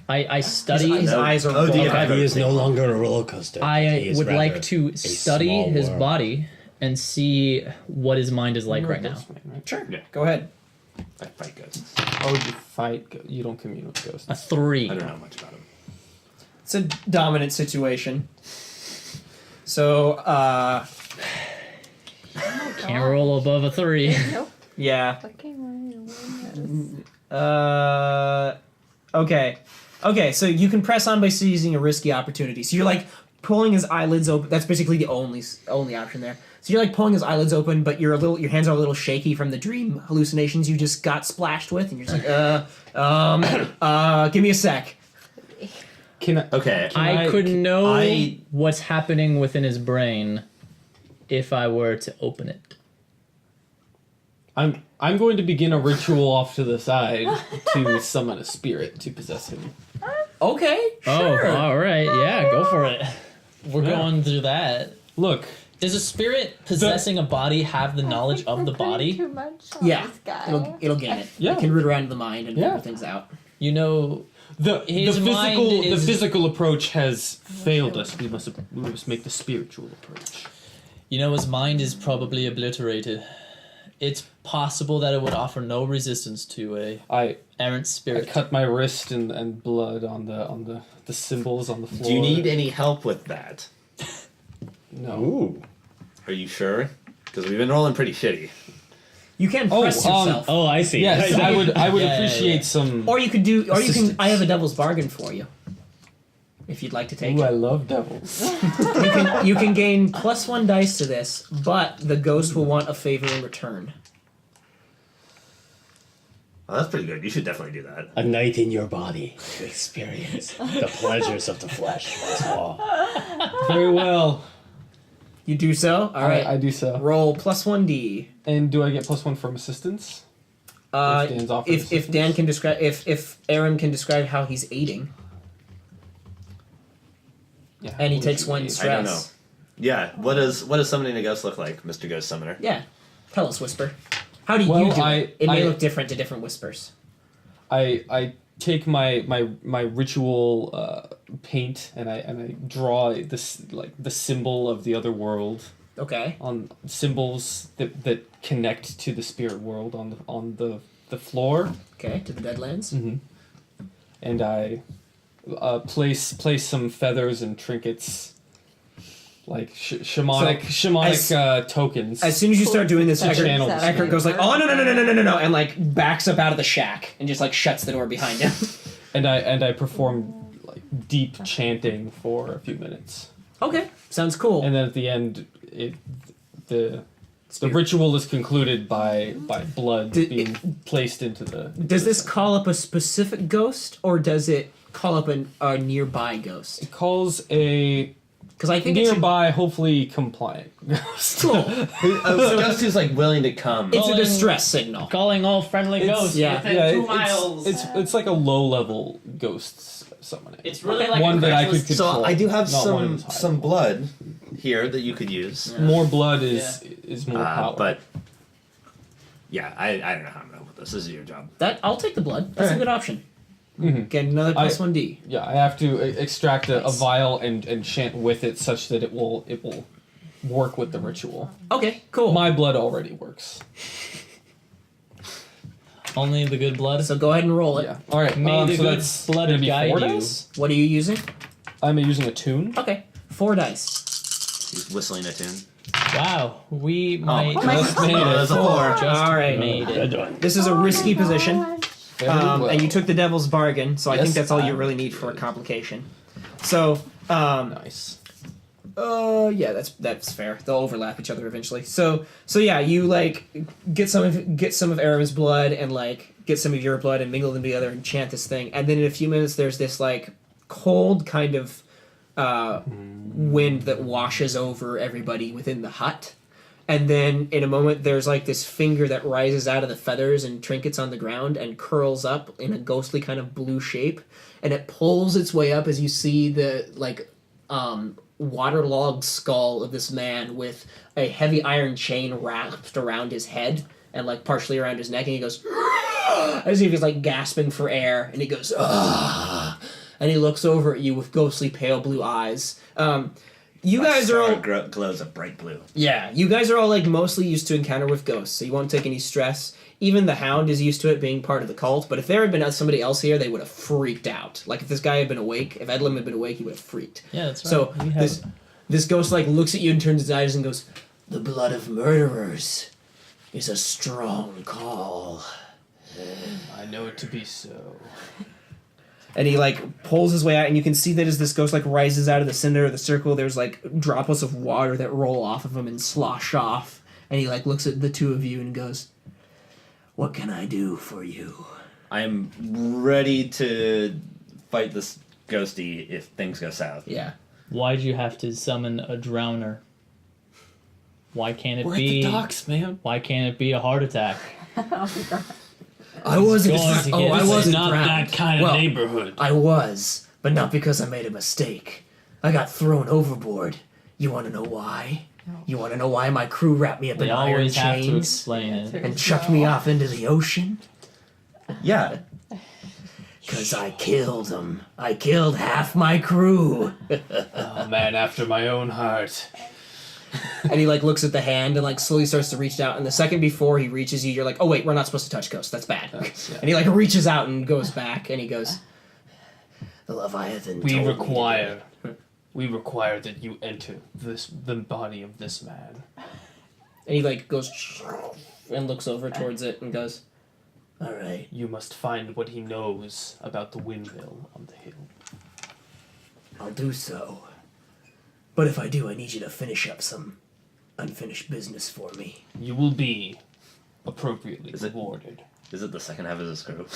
I study. His eyes are He is no longer a roller coaster. I would like to study his body and see what his mind is like right now. Right? Sure. Yeah. Go ahead. I fight ghosts. Oh, you fight. You don't commune with ghosts. A 3. I don't know much about him. It's a dominant situation. So, Can't roll above a 3. Nope. yeah. I can't really win Okay. Okay, so you can press on by seizing a risky opportunity. So you're like pulling his eyelids open. That's basically the only option there. So you're like pulling his eyelids open, but your hands are a little shaky from the dream hallucinations you just got splashed with, and you're just like, give me a sec. Can I? Okay. I could know I- what's happening within his brain if I were to open it. I'm going to begin a ritual off to the side to summon a spirit to possess him. Okay, sure. Oh, all right. Yeah, go for it. We're Yeah. going through that. Look, Does a spirit possessing a body have the knowledge of the body? Too much on Yeah, this guy. it'll get it. Yeah. It can root around the mind and Yeah. figure things out. You know, the His mind is- physical approach has failed us. We must make the spiritual approach. his mind is probably obliterated. It's possible that it would offer no resistance to a I errant I spirit. cut my wrist and blood on the symbols on the floor. Do you need any help with that? No. Ooh. Are you sure? Because we've been rolling pretty shitty. You can press yourself, Oh, I see. Yes, I would Yeah, appreciate yeah. some. or you could do, or you can. Assistance. I have a devil's bargain for you, if you'd like to take Ooh, I it. love devils. You can gain +1 dice to this, but the ghost will want a favor in return. Oh, that's pretty good. You should definitely do that. A night in your body to experience the pleasures of the flesh once more. Very well. You do so. All right. I do so. Roll +1d. And do I get +1 from assistance? If Dan's offered if assistance? Dan can describe, if Arim can describe how he's aiding, Yeah. and he what takes would you 1 need? stress. I don't know. Yeah. What does summoning a ghost look like, Mr. Ghost Summoner? Yeah. Tell us, Whisper. How do Well, you do I- it? It may I- look different to different whispers. I take my ritual paint and I draw this like the symbol of the other world Okay. on symbols that connect to the spirit world on the floor, Okay. To the Deadlands. and I place some feathers and trinkets. Like shamanic tokens. As soon as you start doing this, channel the Eckert goes like, "Oh no!" and like backs up out of the shack and just like shuts the door behind him. and I perform like deep chanting for a few minutes, Okay. Sounds cool. and then at the end, the ritual is concluded by blood being placed into the. Does this call up a specific ghost, or does it call up a nearby ghost? It calls a Because I think it's nearby, hopefully compliant ghost. cool. A ghost who's like willing to come. It's a distress signal. Calling all friendly ghosts yeah. within 2 miles. It's like a low level ghost summoning. It's really like one a that I could Craigslist- control. So I do have not one of those some high blood here that you could use. More blood is more power. But yeah, I don't know how I'm gonna put this. This is your job. I'll take the blood. That's a Okay. good option. Get another +1d. Yeah, I have to extract a Nice. vial and chant with it such that it will work with the ritual. Okay, cool. My blood already works. Only the good blood. So go ahead and roll it. Yeah. All right. May the so good that's blood gonna be guide 4 you. dice. What are you using? I'm using a tune. Okay, 4 dice. He's whistling a tune. Wow, we might Just made it. That's a 4. All right. made it. Good one. This is a risky position, Very well. and you took the devil's bargain, so I Yes, think that's all you I really need for a did. complication. So, Nice. yeah, that's fair. They'll overlap each other eventually. So yeah, you like get some of Arim's blood and like get some of your blood and mingle them together and chant this thing, and then in a few minutes there's this like cold kind of wind that washes over everybody within the hut. And then in a moment there's like this finger that rises out of the feathers and trinkets on the ground and curls up in a ghostly kind of blue shape, and it pulls its way up as you see the like waterlogged skull of this man with a heavy iron chain wrapped around his head and like partially around his neck, and he goes as if he's like gasping for air, and he goes and he looks over at you with ghostly pale blue eyes. You guys are all glows a bright blue. Yeah, you guys are all like mostly used to encounter with ghosts, so you won't take any stress. Even the Hound is used to it being part of the cult, but if there had been somebody else here, they would have freaked out. Like if this guy had been awake, if Edlem had been awake, he would have freaked. Yeah, that's right. So We have- this ghost like looks at you and turns his eyes and goes, "The blood of murderers is a strong call." I know it to be so. And he like pulls his way out, and you can see that as this ghost like rises out of the center of the circle, there's like droplets of water that roll off of him and slosh off. And he like looks at the two of you and goes, "What can I do for you?" I'm ready to fight this ghosty if things go south. Yeah. Why'd you have to summon a drowner? Why can't it We're be? at the docks, man. Why can't it be a heart attack? I wasn't. going to get- I This is wasn't Not drowned. that kind of Well, neighborhood. I was, but not because I made a mistake. I got thrown overboard. You want to know why? You want to know why my crew wrapped me up We in iron always have to chains explain it. and chucked me off into the ocean? Yeah. Because I killed them. I killed half my crew. A man after my own heart. And he like looks at the hand and like slowly starts to reach out. And the second before he reaches you, you're like, "Oh wait, we're not supposed to touch ghosts. That's bad." Yeah. And he like reaches out and goes back and he goes, "The Leviathan We told me require that you enter the body of this man. And he like goes and looks over towards it and goes, "All right." You must find what he knows about the windmill on the hill. I'll do so. But if I do, I need you to finish up some unfinished business for me. You will be appropriately Is it- rewarded. Is it the second half of this group?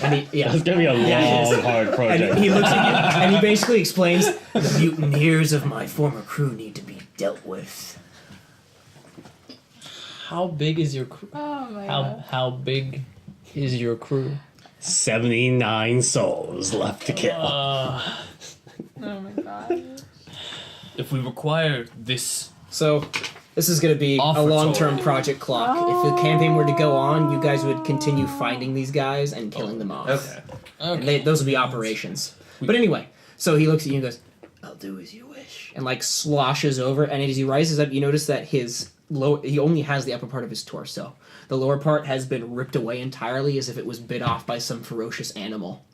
And he, yeah. It's gonna be a long, hard project. And he looks at you, and he basically explains, "The mutineers of my former crew need to be dealt with." How big is your crew? Oh my god. How big is your crew? 79 souls left to kill. Oh my god. If we require this, So, this is going to be a Offertory. long-term project clock. If the campaign were to go on, you guys would continue finding these guys and killing them off. Okay. And those would be operations. But anyway, so he looks at you and goes, "I'll do as you wish." And like sloshes over, and as he rises up, you notice that he only has the upper part of his torso. The lower part has been ripped away entirely as if it was bit off by some ferocious animal.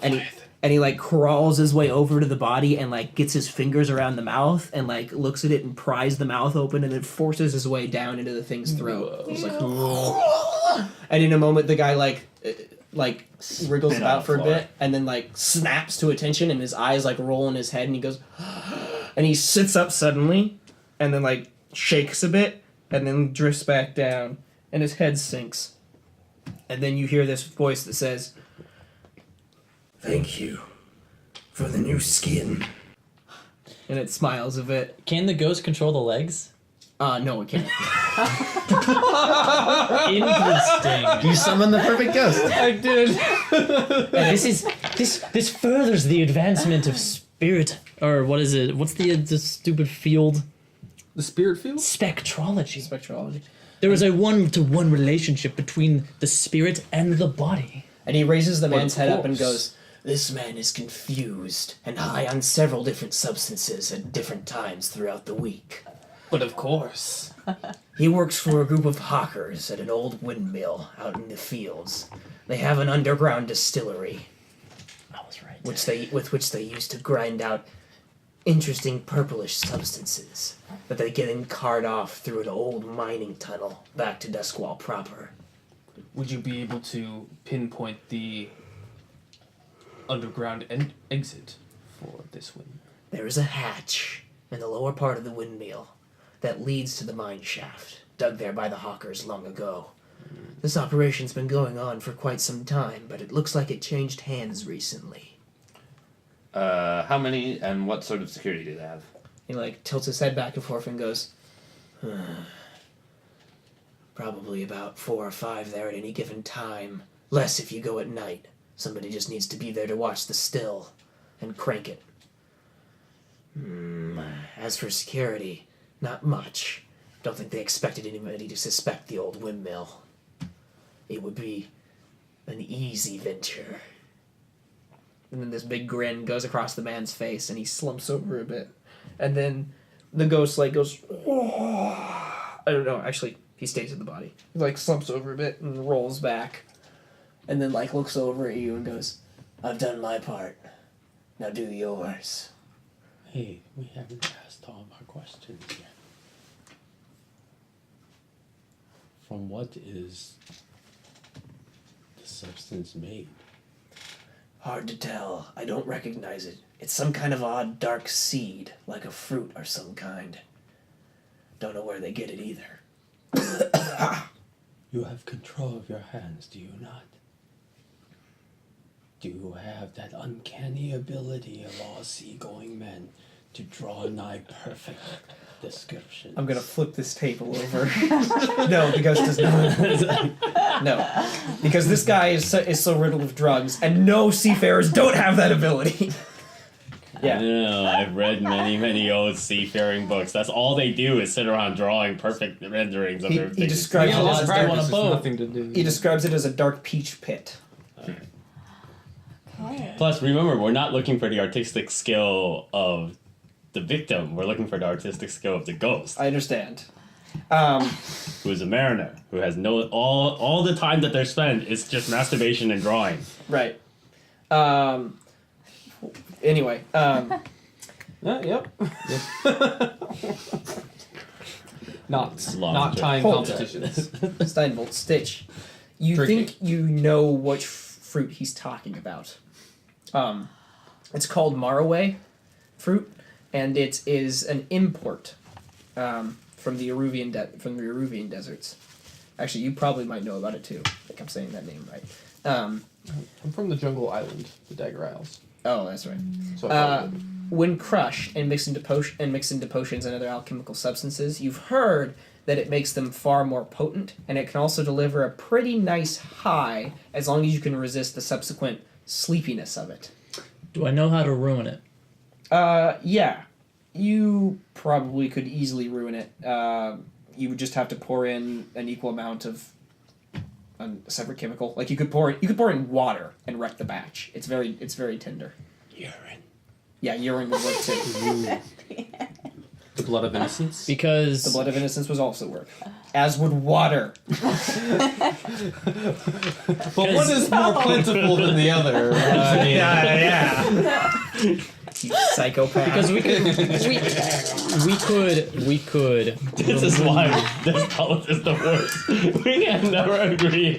And he like crawls his way over to the body and like gets his fingers around the mouth and like looks at it and pries the mouth open and then forces his way down into the thing's throat. It's like, and in a moment the guy like wriggles Spit on about the for a floor. bit and then like snaps to attention and his eyes like roll in his head and he goes and he sits up suddenly and then like shakes a bit and then drifts back down and his head sinks. And then you hear this voice that says, "Thank you for the new skin." And it smiles a bit. Can the ghost control the legs? No, it can't. Interesting. You summoned the perfect ghost. I did. This furthers the advancement of spirit, or what is it? What's the stupid field? The spirit field? Spectrology. Spectrology. There is a one-to-one relationship between the spirit and the body. And he raises the man's of head up and course. goes, "This man is confused and high on several different substances at different times throughout the week. But of course. He works for a group of hawkers at an old windmill out in the fields. They have an underground distillery I was right. with which they used to grind out interesting purplish substances that they get in carted off through an old mining tunnel back to Duskwall proper. Would you be able to pinpoint the underground exit for this one? There is a hatch in the lower part of the windmill that leads to the mine shaft, dug there by the hawkers long ago. This operation's been going on for quite some time, but it looks like it changed hands recently. How many and what sort of security do they have? He like tilts his head back and forth and goes, "Probably about 4 or 5 there at any given time. Less if you go at night. Somebody just needs to be there to watch the still and crank it. As for security, not much. Don't think they expected anybody to suspect the old windmill. It would be an easy venture." And then this big grin goes across the man's face, and he slumps over a bit. And then the ghost, like, goes... I don't know, actually, he stays in the body. He, like, slumps over a bit and rolls back. And then, like, looks over at you and goes, I've done my part. Now do yours. Hey, we haven't asked all of our questions yet. From what is the substance made? Hard to tell. I don't recognize it. It's some kind of odd dark seed, like a fruit or some kind. Don't know where they get it either. You have control of your hands, do you not? Do you have that uncanny ability of all seagoing men to draw nigh perfect descriptions? I'm gonna flip this table over. No, the ghost does not. No, because this guy is so riddled with drugs, and no seafarers don't have that ability. I Yeah. don't know. I've read many old seafaring books. That's all they do is sit around drawing perfect renderings of He everything. describes Yeah, it lots as of dark, on a There's boat. nothing to do. he describes it as a dark peach pit. Okay. Plus, remember, we're not looking for the artistic skill of the victim. We're looking for the artistic skill of the ghost, I understand. who is a mariner, who has all the time that they're spent is just masturbation and drawing. Right. Anyway. Yep. Not Long tying Hold competitions. Stienvol, Stitch, you Drinking. think you know which fruit he's talking about. It's called Maraway fruit, and it is an import from the Eruvian deserts. Actually, you probably might know about it too. I think I'm saying that name right. I'm from the jungle island, the Dagger Isles. Oh, that's right. So I probably wouldn't. When crushed and mixed into potions and other alchemical substances, you've heard that it makes them far more potent, and it can also deliver a pretty nice high as long as you can resist the subsequent sleepiness of it. Do I know how to ruin it? Yeah. You probably could easily ruin it. You would just have to pour in an equal amount of a separate chemical. Like you could pour in water and wreck the batch. It's very tender. Urine. Yeah, urine would work too. The blood of innocence. Because The blood of innocence was also work. As would water. But one is more plentiful than the other. I mean, Yeah. You psychopath. because we could This is why this cult is the worst. We can never agree.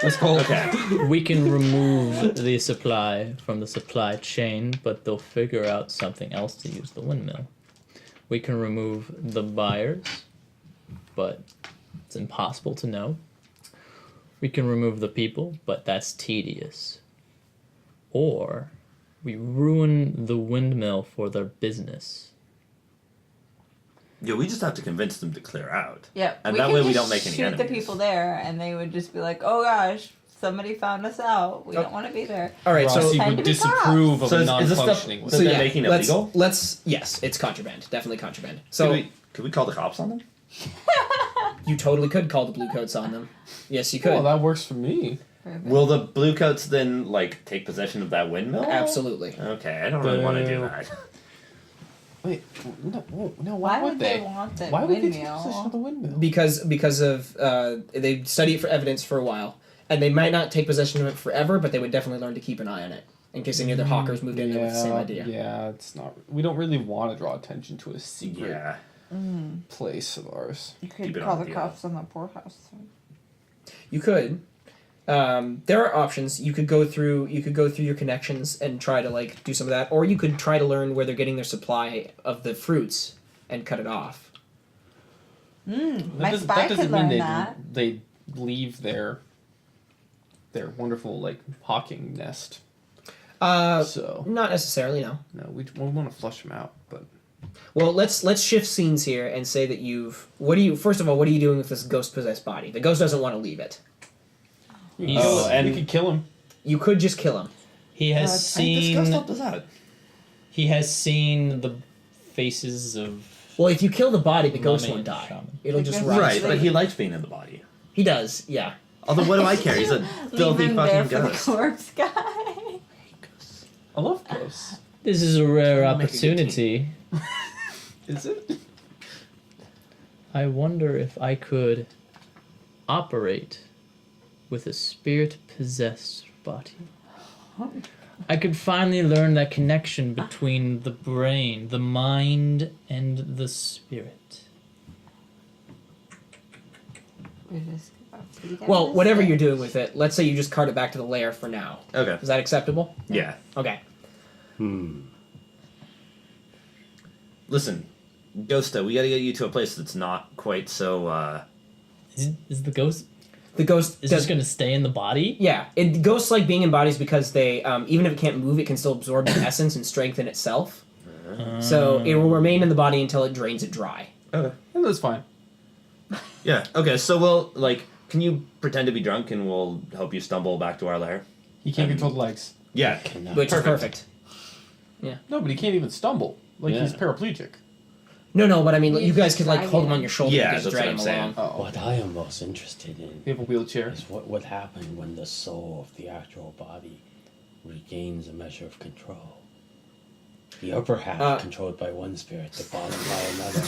let's call it. we can remove the supply from the supply chain, but they'll figure out something else to use the windmill. We can remove the buyers, but it's impossible to know. We can remove the people, but that's tedious. Or we ruin the windmill for their business. Yeah, we just have to convince them to clear out. Yeah, And we that could way we just don't make any shoot the enemies. people there, and they would just be like, "Oh gosh, somebody found us out. We don't want to be there." All right, so Rossi Time would to be disapprove of So a is this stuff non-functioning that one. they're making illegal? let's yes, it's contraband. Definitely contraband. So Could we call the cops on them? you totally could call the blue coats on them. Yes, you could. Well, that works for me. Will the blue coats then like take possession of that windmill? Absolutely. Okay, I don't really want to do that. Wait, no, Why why would they want that Why would they take windmill? possession of the windmill? Because of they study it for evidence for a while, and they might not take possession of it forever, but they would definitely learn to keep an eye on it in case any other hawkers moved in there with the same idea. Yeah, it's not. We don't really want to draw attention to a secret Yeah. place of ours. You Keep could it call on the the cops on the poorhouse. You could. There are options. You could go through your connections and try to like do some of that, or you could try to learn where they're getting their supply of the fruits and cut it off. My spy could learn that. they leave their wonderful like hawking nest. So Not necessarily, no. no, we want to flush them out, but Well, let's shift scenes here and say that first of all, what are you doing with this ghost possessed body? The ghost doesn't want to leave it. He's, and we could kill him. You could just kill him. he has This seen ghost helped us out. he has seen the faces of Well, if you kill the body, the ghost Mummy won't die. shaman. It'll The just ghost- rise. Right, but he likes being in the body. He does, yeah. Although, what do I care? He's a Leave filthy him there fucking for the ghost. corpse guy. I love ghosts. This is a rare We'll make a good opportunity. Is it? I wonder if I could operate with a spirit-possessed body. I could finally learn that connection between the brain, the mind, and the spirit. We're just Well, whatever you're doing with it, let's say you just cart it back to the lair for now. Okay. Is that acceptable? Yeah. Okay. Listen, Ghosta, we gotta get you to a place that's not quite so, Is the ghost The ghost is does just going to stay in the body? Yeah, ghosts like being in bodies because they, even if it can't move, it can still absorb the essence and strengthen itself. So it will remain in the body until it drains it dry. Okay. And that's fine. Yeah, okay, so we'll, like, can you pretend to be drunk and we'll help you stumble back to our lair? He can't control the legs. Yeah. Which is perfect. No, but he can't even stumble. Like, he's Yeah. paraplegic. No, but I mean, You you guys just could, like, drag hold him him. on your shoulder Yeah, and just that's drag what him I'm saying. along. Oh. What I am most interested in You have a wheelchair. is what would happen when the soul of the actual body regains a measure of control. The upper half controlled by one spirit, the bottom by another.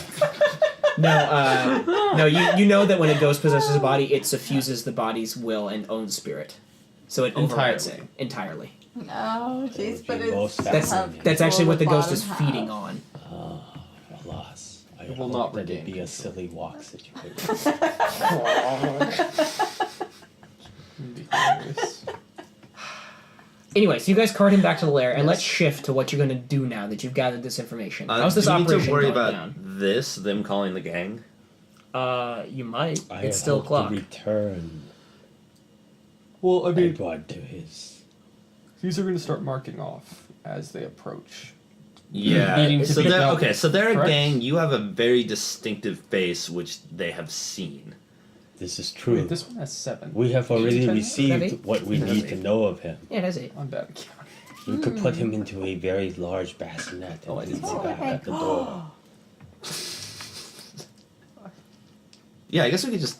No, you know that when a ghost possesses a body, it suffuses the body's will and own spirit. So it overrides it entirely. No, jeez, would but be it's most That's fascinating. that's actually what the ghost is bottom feeding half. on. Alas, I It will hope not that it regain be a control. silly walk situation. It'd be hilarious. Anyway, so you guys cart him back to the lair, and let's shift to what you're going to do now that you've gathered this information. How's this do we need operation to worry going about down? this, them calling the gang? You might. I It's had still hoped clock. to return Well, I mean, Edward to his. these are going to start marking off as they approach. Yeah. Needing to So pick they're, up- okay, so they're a correct? gang. You have a very distinctive face, which they have seen. This is true. Wait, this one has 7. We have already Is that received eight? what we need to know of him. Yeah, it is 8. I'm bad at counting. We could put him into a very large bassinet and Oh, I leave didn't him see back that. at the door. Yeah, I guess we could just.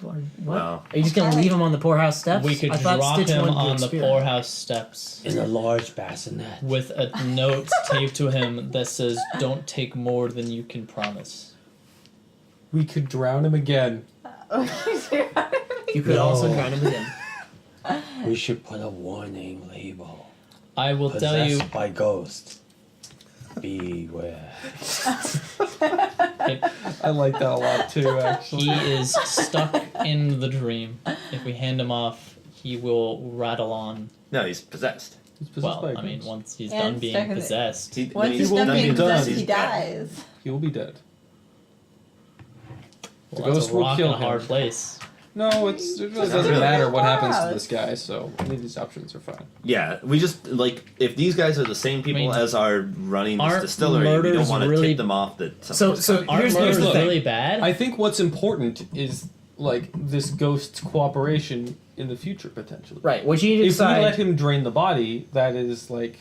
What? Well, Are you just going to leave him on the poorhouse steps? We could I thought drop Stitch him wanted to on the experience. poorhouse steps In a large bassinet. with a note taped to him that says, "Don't take more than you can promise." We could drown him again. You could No. also drown him again. We should put a warning label. I will tell you, Possessed by ghost. Beware. I like that a lot too, actually. he is stuck in the dream. If we hand him off, he will rattle on. no, he's possessed. He's possessed by Well, a I mean, ghost. once he's And done being stuck in the- possessed, When Once he's done done being done, possessed, he's he dead. dies. He will be dead. well, the that's ghost a will rock kill in a hard him. place. No, it really Not doesn't really. matter what happens to Wow. this guy, so any of these options are fine. Yeah, we just, like, if these guys are the same people I mean, as are running this aren't distillery, we don't murders want to really- tip them off that So something's coming. Aren't here's murders the thing. really bad? I think what's important is, like, this ghost's cooperation in the future, potentially. Right, what you need to If we decide... let him drain the body, that is, like,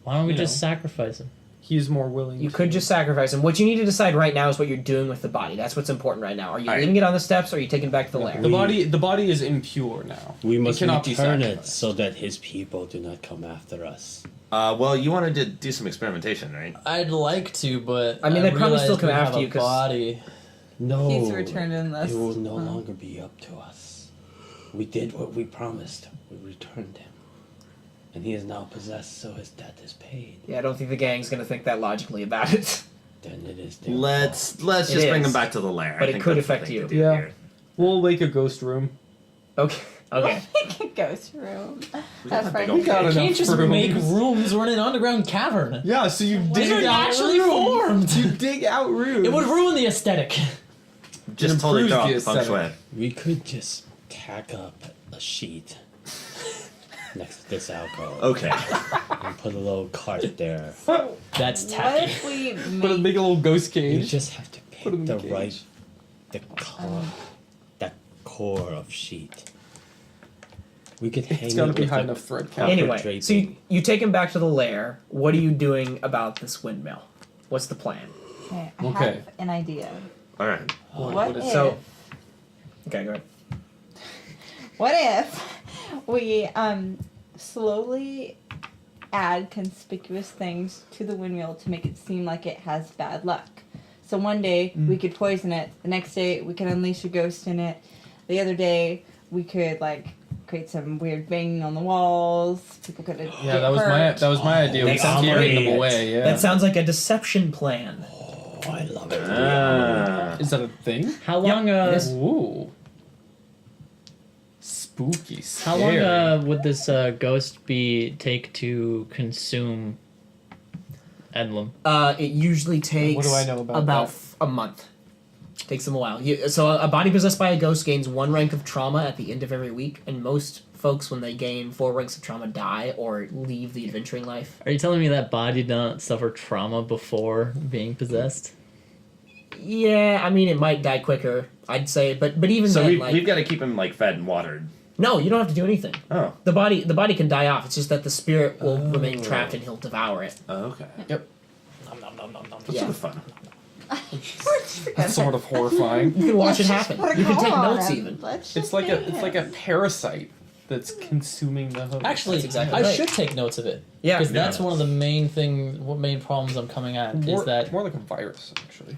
Why don't we you just know. sacrifice him? he's more willing You to... could just sacrifice him. What you need to decide right now is what you're doing with the body. That's what's important right now. Are you Alright. leaving it on the steps, or are you taking it back to the lair? The body is impure now. We It must cannot be return it sacrificed. so that his people do not come after us. Well, you wanted to do some experimentation, right? I'd like to, but I mean, they'd probably still realize come we have after a you 'cause- body. No. He's returned in this. It will no longer be up to us. We did what we promised. We returned him. And he is now possessed, so his debt is paid. Yeah, I don't think the gang's going to think that logically about it. Then it is their Let's fault. just It bring is. them back to the lair. But I it think could that's the affect thing you. to do Yeah. here. We'll make a ghost room. Okay. Okay. Ghost room. We That's got a right. big old We got cage. enough Can't just room. make rooms. We're in an underground cavern. Yeah, so you These are dig out naturally rooms. formed. You dig out rooms. It would ruin the aesthetic. Just It totally improves throw off the the feng shui. aesthetic. We could just tack up a sheet next to this alcove Okay. and put a little cart there. That's What tacky. if we Put a make big little ghost You cage. just have to Put him pick in the the right, cage. that core of sheet. We could hang It's gotta it be with high a enough thread count. proper Anyway, draping. so you take him back to the lair. What are you doing about this windmill? What's the plan? Okay, I Okay. have an idea. All right. What is- if? So- Okay, go ahead. What if we slowly add conspicuous things to the windmill to make it seem like it has bad luck. So one day we could poison it. The next day we could unleash a ghost in it. The other day we could like create some weird banging on the walls. People could Yeah, that was my idea. That We sounds scaring great. them away. Yeah. That sounds like a deception plan. Oh, I love it. Is that a thing? How long? it is. Ooh. Spooky. How Scary. long would this ghost take to consume Edlum? It usually takes What do I know about that? a month. Takes them a while. So a body possessed by a ghost gains 1 rank of trauma at the end of every week, and most folks, when they gain 4 ranks of trauma, die or leave the adventuring life. Are you telling me that body did not suffer trauma before being possessed? Yeah, I mean, it might die quicker, I'd say, but even So then, we've got to keep him like fed and watered. no, you don't have to do anything. Oh. The body can die off. It's just that the spirit will remain trapped and he'll devour it. Oh, okay. Yep. That's Yeah. sort of fun. That's sort of horrifying. You can watch it happen. Put a You can take collar on notes him. even. Let's It's just like make a parasite that's consuming the host. Actually, That's exactly I right. should take notes of it. Yeah. Because that's Yeah. one of the main problems I'm coming at more, is that more like a virus, actually.